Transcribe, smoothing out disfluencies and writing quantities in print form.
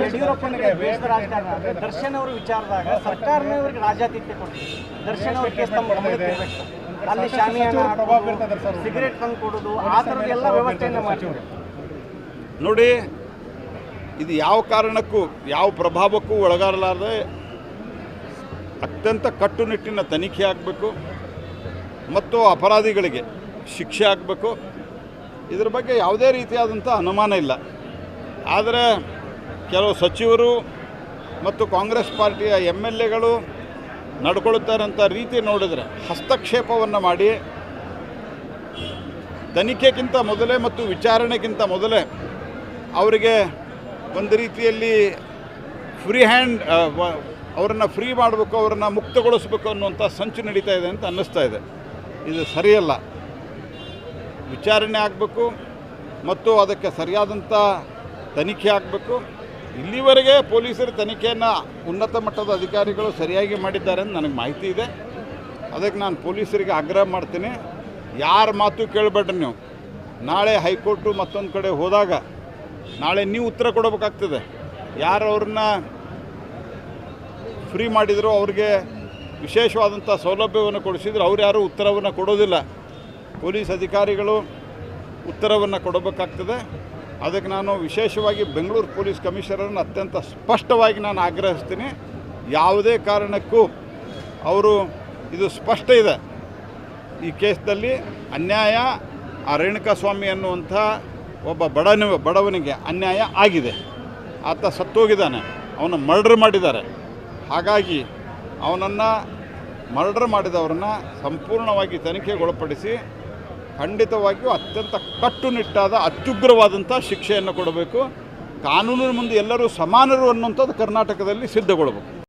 ಯಡಿಯೂರಪ್ಪನಿಗೆ ದೇಶದ ರಾಜಕಾರಣ ಅಂದರೆ ದರ್ಶನ್ ಅವರ ವಿಚಾರದಾಗ ಸರ್ಕಾರನೇ ಅವರಿಗೆ ರಾಜಾತಿಥ್ಯ ಕೊಡ್ತೀವಿ. ದರ್ಶನ್ ಅವ್ರ ಕೇಸ್ ತಮ್ಮ ಗಮನಕ್ಕೆ ಇರಬೇಕು. ಅಲ್ಲಿ ಶಾಮಿಯಾನ ಸಿಗರೇಟ್ ತಂದು ಕೊಡೋದು ಆ ಥರದ ಎಲ್ಲ ವ್ಯವಸ್ಥೆಯನ್ನು ಮಾಡ್ತೀವಿ. ನೋಡಿ, ಇದು ಯಾವ ಕಾರಣಕ್ಕೂ ಯಾವ ಪ್ರಭಾವಕ್ಕೂ ಒಳಗಾಗಲಾರದೆ ಅತ್ಯಂತ ಕಟ್ಟುನಿಟ್ಟಿನ ತನಿಖೆ ಆಗಬೇಕು ಮತ್ತು ಅಪರಾಧಿಗಳಿಗೆ ಶಿಕ್ಷೆ ಆಗಬೇಕು. ಇದರ ಬಗ್ಗೆ ಯಾವುದೇ ರೀತಿಯಾದಂಥ ಅನುಮಾನ ಇಲ್ಲ. ಆದರೆ ಕೆಲವು ಸಚಿವರು ಮತ್ತು ಕಾಂಗ್ರೆಸ್ ಪಾರ್ಟಿಯ MLAಗಳು ನಡ್ಕೊಳ್ತಾರಂಥ ರೀತಿ ನೋಡಿದರೆ ಹಸ್ತಕ್ಷೇಪವನ್ನು ಮಾಡಿ ತನಿಖೆಗಿಂತ ಮೊದಲೇ ಮತ್ತು ವಿಚಾರಣೆಗಿಂತ ಮೊದಲೇ ಅವರಿಗೆ ಒಂದು ರೀತಿಯಲ್ಲಿ ಫ್ರೀ ಹ್ಯಾಂಡ್ ಅವರನ್ನು ಫ್ರೀ ಮಾಡಬೇಕು, ಅವರನ್ನು ಮುಕ್ತಗೊಳಿಸಬೇಕು ಅನ್ನುವಂಥ ಸಂಚು ನಡೀತಾ ಇದೆ ಅಂತ ಅನ್ನಿಸ್ತಾ ಇದೆ. ಇದು ಸರಿಯಲ್ಲ. ವಿಚಾರಣೆ ಆಗಬೇಕು ಮತ್ತು ಅದಕ್ಕೆ ಸರಿಯಾದಂಥ ತನಿಖೆ ಆಗಬೇಕು. ಇಲ್ಲಿವರೆಗೆ ಪೊಲೀಸರ ತನಿಖೆಯನ್ನು ಉನ್ನತ ಮಟ್ಟದ ಅಧಿಕಾರಿಗಳು ಸರಿಯಾಗಿ ಮಾಡಿದ್ದಾರೆ ಅಂತ ನನಗೆ ಮಾಹಿತಿ ಇದೆ. ಅದಕ್ಕೆ ನಾನು ಪೊಲೀಸರಿಗೆ ಆಗ್ರಹ ಮಾಡ್ತೀನಿ, ಯಾರ ಮಾತು ಕೇಳಬೇಡ್ರಿ ನೀವು. ನಾಳೆ ಹೈಕೋರ್ಟು ಮತ್ತೊಂದು ಕಡೆ ಹೋದಾಗ ನಾಳೆ ನೀವು ಉತ್ತರ ಕೊಡಬೇಕಾಗ್ತದೆ. ಯಾರು ಅವ್ರನ್ನ ಫ್ರೀ ಮಾಡಿದ್ರು, ಅವ್ರಿಗೆ ವಿಶೇಷವಾದಂಥ ಸೌಲಭ್ಯವನ್ನು ಕೊಡಿಸಿದ್ರು, ಅವ್ರು ಯಾರೂ ಉತ್ತರವನ್ನು ಕೊಡೋದಿಲ್ಲ. ಪೊಲೀಸ್ ಅಧಿಕಾರಿಗಳು ಉತ್ತರವನ್ನು ಕೊಡಬೇಕಾಗ್ತದೆ. ಅದಕ್ಕೆ ನಾನು ವಿಶೇಷವಾಗಿ ಬೆಂಗಳೂರು ಪೊಲೀಸ್ ಕಮಿಷನರನ್ನು ಅತ್ಯಂತ ಸ್ಪಷ್ಟವಾಗಿ ನಾನು ಆಗ್ರಹಿಸ್ತೀನಿ. ಯಾವುದೇ ಕಾರಣಕ್ಕೂ ಅವರು ಇದು ಸ್ಪಷ್ಟ ಇದೆ, ಈ ಕೇಸ್ನಲ್ಲಿ ಅನ್ಯಾಯ, ಆ ರೇಣುಕಾಸ್ವಾಮಿ ಅನ್ನುವಂಥ ಒಬ್ಬ ಬಡವನಿಗೆ ಅನ್ಯಾಯ ಆಗಿದೆ. ಆತ ಸತ್ತೋಗಿದ್ದಾನೆ, ಅವನು ಮರ್ಡರ್ ಮಾಡಿದ್ದಾರೆ. ಹಾಗಾಗಿ ಅವನನ್ನು ಮರ್ಡರ್ ಮಾಡಿದವ್ರನ್ನ ಸಂಪೂರ್ಣವಾಗಿ ತನಿಖೆಗೊಳಪಡಿಸಿ ಖಂಡಿತವಾಗಿಯೂ ಅತ್ಯಂತ ಕಟ್ಟುನಿಟ್ಟಾದ ಅತ್ಯುಗ್ರವಾದಂಥ ಶಿಕ್ಷೆಯನ್ನು ಕೊಡಬೇಕು. ಕಾನೂನಿನ ಮುಂದೆ ಎಲ್ಲರೂ ಸಮಾನರು ಅನ್ನುವಂಥದ್ದು ಕರ್ನಾಟಕದಲ್ಲಿ ಸಿದ್ಧಗೊಳ್ಳಬೇಕು.